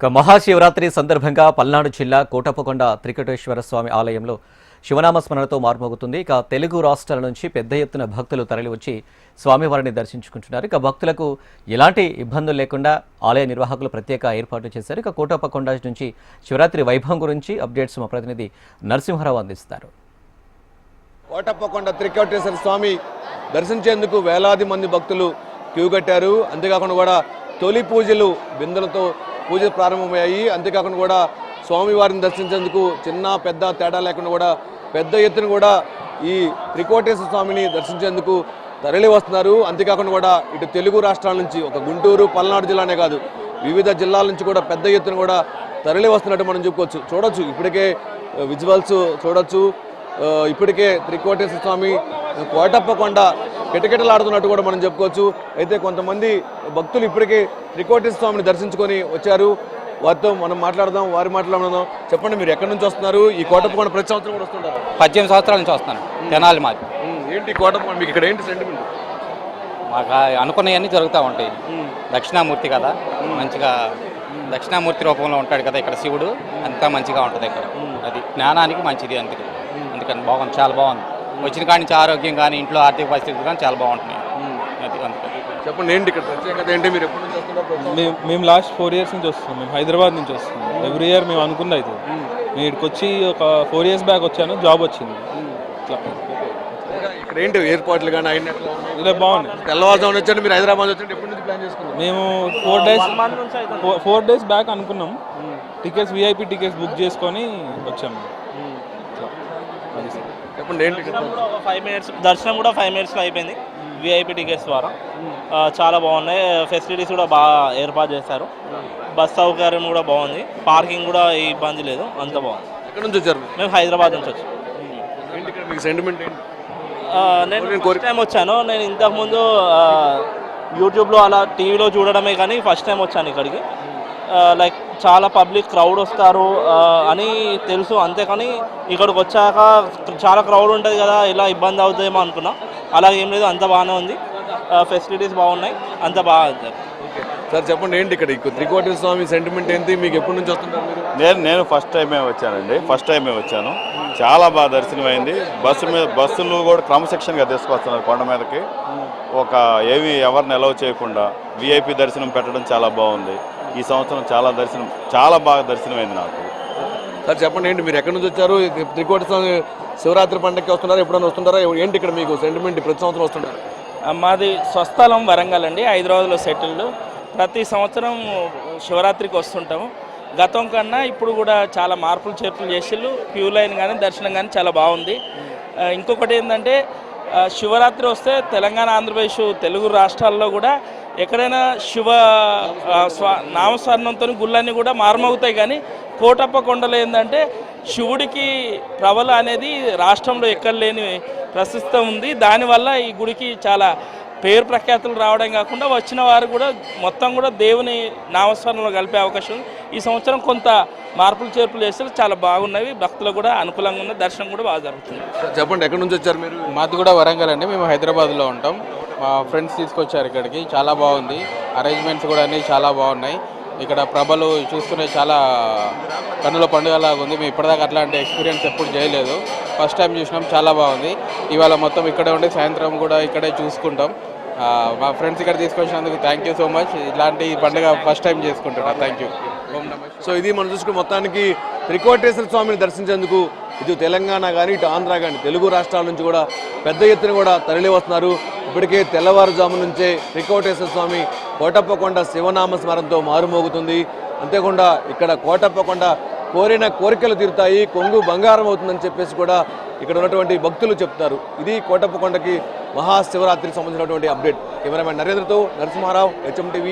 మహాశివరాత్రి సందర్భంగా పల్నాడు జిల్లా కోటప్పకొండ త్రికటేశ్వర స్వామి ఆలయంలో శివనామ స్మరణతో మార్మోగుతుంది. తెలుగు రాష్ట్రాల నుంచి పెద్ద ఎత్తున భక్తులు తరలివచ్చి స్వామివారిని దర్శించుకుంటున్నారు. భక్తులకు ఎలాంటి ఇబ్బందులు లేకుండా ఆలయ నిర్వాహకులు ప్రత్యేక ఏర్పాట్లు చేశారు. కోటప్పకొండ నుంచి శివరాత్రి వైభవం గురించి అప్డేట్స్ మా ప్రతినిధి నరసింహారావు అందిస్తారు. కోటప్పకొండ త్రికటేశ్వర స్వామి దర్శించేందుకు వేలాది మంది భక్తులు క్యూ కట్టారు. అంతేకాకుండా కూడా తొలి పూజలు బిందెలతో పూజలు ప్రారంభమయ్యాయి. అంతేకాకుండా కూడా స్వామివారిని దర్శించేందుకు చిన్న పెద్ద తేడా లేకుండా కూడా పెద్ద ఎత్తున కూడా ఈ త్రికోటేశ్వర స్వామిని దర్శించేందుకు తరలి వస్తున్నారు. అంతేకాకుండా కూడా ఇటు తెలుగు రాష్ట్రాల నుంచి ఒక గుంటూరు పల్నాడు జిల్లానే కాదు వివిధ జిల్లాల నుంచి కూడా పెద్ద ఎత్తున కూడా తరలి వస్తున్నట్టు మనం చూడొచ్చు. ఇప్పటికే విజువల్స్ చూడొచ్చు. ఇప్పటికే త్రికోటేశ్వర స్వామి కోటప్పకొండ కిటకిటలాడుతున్నట్టు కూడా మనం చెప్పుకోవచ్చు. అయితే కొంతమంది భక్తులు ఇప్పటికే త్రికోటేశ్వర స్వామిని దర్శించుకొని వచ్చారు. వారితో మనం మాట్లాడదాం. చెప్పండి, మీరు ఎక్కడి నుంచి వస్తున్నారు? ఈ కోటప్పకొండ ప్రతి సంవత్సరం కూడా వస్తుంటారు? 18 సంవత్సరాల నుంచి వస్తాను. తెనాలి మాది. ఏంటి కోటప్పకొండ మీకు ఇక్కడ ఏంటి సెంటిమెంట్? మాకు అనుకున్నవన్నీ జరుగుతూ ఉంటాయి. దక్షిణామూర్తి కదా, మంచిగా దక్షిణామూర్తి రూపంలో ఉంటాడు కదా ఇక్కడ శివుడు. అంతా మంచిగా ఉంటుంది ఇక్కడ. అది జ్ఞానానికి మంచిది. అందుకని బాగుంది, చాలా బాగుంది. వచ్చిన కాడి నుంచి ఆరోగ్యం కానీ ఇంట్లో ఆర్థిక పరిస్థితులు కానీ చాలా బాగుంటున్నాయి. చెప్పండి, ఏంటి ఇక్కడ ప్రత్యేకత ఏంటి? మీరు ఎప్పటి నుంచి వస్తున్నారు? మేము లాస్ట్ 4 years నుంచి వస్తున్నాం. మేము హైదరాబాద్ నుంచి వస్తున్నాం. ఎవ్రీ ఇయర్ మేము అనుకుంది అయితే నేను ఇక్కడికి వచ్చి ఒక 4 years బ్యాక్ వచ్చాను. జాబ్ వచ్చింది. ఇక్కడ ఏంటి ఏర్పాట్లు కానీ అయినట్లు ఇలా బాగున్నాయి. తెల్లవారుజామున వచ్చారు మీరు హైదరాబాద్ వచ్చి ఎప్పటి నుంచి ప్లాన్ చేసుకున్నారు? మేము 4 days బ్యాక్ అనుకున్నాం. టికెట్స్ VIP టికెట్స్ బుక్ చేసుకొని వచ్చాము. చెప్పండి, ఏంటి 5 minutes దర్శనం కూడా 5 minutesలో అయిపోయింది VIP టికెట్స్ ద్వారా. చాలా బాగున్నాయి. ఫెసిలిటీస్ కూడా బాగా ఏర్పాటు చేశారు. బస్ సౌకర్యం కూడా బాగుంది. పార్కింగ్ కూడా ఇబ్బంది లేదు. అంత బాగుంది. ఎక్కడి నుంచి వచ్చారు? మేము హైదరాబాద్ నుంచి వచ్చాం. సెంటిమెంట్ ఏంటి? నేను ఫస్ట్ టైం వచ్చాను. నేను ఇంతకుముందు యూట్యూబ్లో అలా టీవీలో చూడడమే కానీ ఫస్ట్ టైం వచ్చాను ఇక్కడికి. లైక్ చాలా పబ్లిక్ క్రౌడ్ వస్తారు అని తెలుసు. అంతేకాని ఇక్కడికి వచ్చాక చాలా క్రౌడ్ ఉంటుంది కదా, ఇలా ఇబ్బంది అవుతుందేమో అనుకున్నా. అలాగే ఏం లేదు, అంత బాగానే ఉంది. ఫెసిలిటీస్ బాగున్నాయి. అంత బాగా. సార్ చెప్పండి, ఏంటి ఇక్కడ త్రికోటేశ్వర స్వామి సెంటిమెంట్ ఏంటి? మీకు ఎప్పటి నుంచి వస్తుంటారు? నేను ఫస్ట్ టైమే వచ్చాను. చాలా బాగా దర్శనం అయింది. బస్సులు కూడా క్రమశిక్షణగా తీసుకొస్తున్నారు కొండ మీదకి. ఎవరిని అలౌ చేయకుండా VIP దర్శనం పెట్టడం చాలా బాగుంది. ఈ సంవత్సరం చాలా బాగా దర్శనమైంది నాకు. సార్ చెప్పండి, ఏంటి మీరు ఎక్కడి నుంచి వచ్చారు? త్రికోటేశ్వర స్వామి శివరాత్రి పండుగకి వస్తున్నారా? ఎప్పుడైనా వస్తుంటారా? ఏంటి ఇక్కడ మీకు సెంటిమెంట్? ప్రతి సంవత్సరం వస్తుంటారు? మాది స్వస్థలం వరంగల్ అండి. హైదరాబాద్లో సెటిల్డ్. ప్రతి సంవత్సరం శివరాత్రికి వస్తుంటాము. గతం కన్నా ఇప్పుడు కూడా చాలా మార్పులు చేర్పులు చేసిళ్ళు. క్యూ లైన్ కానీ దర్శనం కానీ చాలా బాగుంది. ఇంకొకటి ఏంటంటే శివరాత్రి వస్తే తెలంగాణ, ఆంధ్రప్రదేశ్, తెలుగు రాష్ట్రాల్లో కూడా ఎక్కడైనా నామస్మరణంతో గుళ్ళన్నీ కూడా మారుమవుతాయి. కానీ కోటప్పకొండలో ఏంటంటే శివుడికి ప్రబల అనేది రాష్ట్రంలో ఎక్కడ లేని ప్రసిద్ధి ఉంది. దానివల్ల ఈ గుడికి చాలా పేరు ప్రఖ్యాతులు రావడం కాకుండా వచ్చిన వారు కూడా మొత్తం కూడా దేవుని నామస్మరణలో కలిపే అవకాశం ఉంది. ఈ సంవత్సరం కొంత మార్పులు చేర్పులు చేస్తే చాలా బాగున్నవి. భక్తులకు కూడా అనుకూలంగా ఉన్న దర్శనం కూడా బాగా జరుగుతుంది. చెప్పండి, ఎక్కడి నుంచి వచ్చారు మీరు? మాది కూడా వరంగల్ అండి. మేము హైదరాబాద్లో ఉంటాం. మా ఫ్రెండ్స్ తీసుకొచ్చారు ఇక్కడికి. చాలా బాగుంది. అరేంజ్మెంట్స్ కూడా అన్నీ చాలా బాగున్నాయి. ఇక్కడ ప్రభలు చూసుకునే చాలా కన్నుల పండుగలాగా ఉంది. మేము ఇప్పటిదాకా అట్లాంటి ఎక్స్పీరియన్స్ ఎప్పుడు చేయలేదు. ఫస్ట్ టైం చూసినాం. చాలా బాగుంది. ఇవాళ మొత్తం ఇక్కడే ఉండి సాయంత్రం కూడా ఇక్కడే చూసుకుంటాం. మా ఫ్రెండ్స్ ఇక్కడ తీసుకొచ్చినందుకు థ్యాంక్ యూ సో మచ్. ఇలాంటి పండుగ ఫస్ట్ టైం చేసుకుంటున్నాను. Thank you. సో ఇది మనం చూసుకుని మొత్తానికి త్రికోటేశ్వర స్వామిని దర్శించేందుకు ఇటు తెలంగాణ కానీ ఇటు ఆంధ్ర కానీ తెలుగు రాష్ట్రాల నుంచి కూడా పెద్ద ఎత్తున కూడా తరలి వస్తున్నారు. ఇప్పటికే తెల్లవారుజాము నుంచే త్రికోటేశ్వర స్వామి కోటప్పకొండ శివనామ స్మరణతో మారుమోగుతుంది. అంతేకాకుండా ఇక్కడ కోటప్పకొండ కోరిన కోరికలు తీరుతాయి, కొంగు బంగారం అవుతుందని చెప్పేసి కూడా ఇక్కడ ఉన్నటువంటి భక్తులు చెప్తారు. ఇది కోటప్పకొండకి మహాశివరాత్రికి సంబంధించినటువంటి అప్డేట్. కెమెరామెన్ నరేంద్రతో నరసింహారావు, HM TV.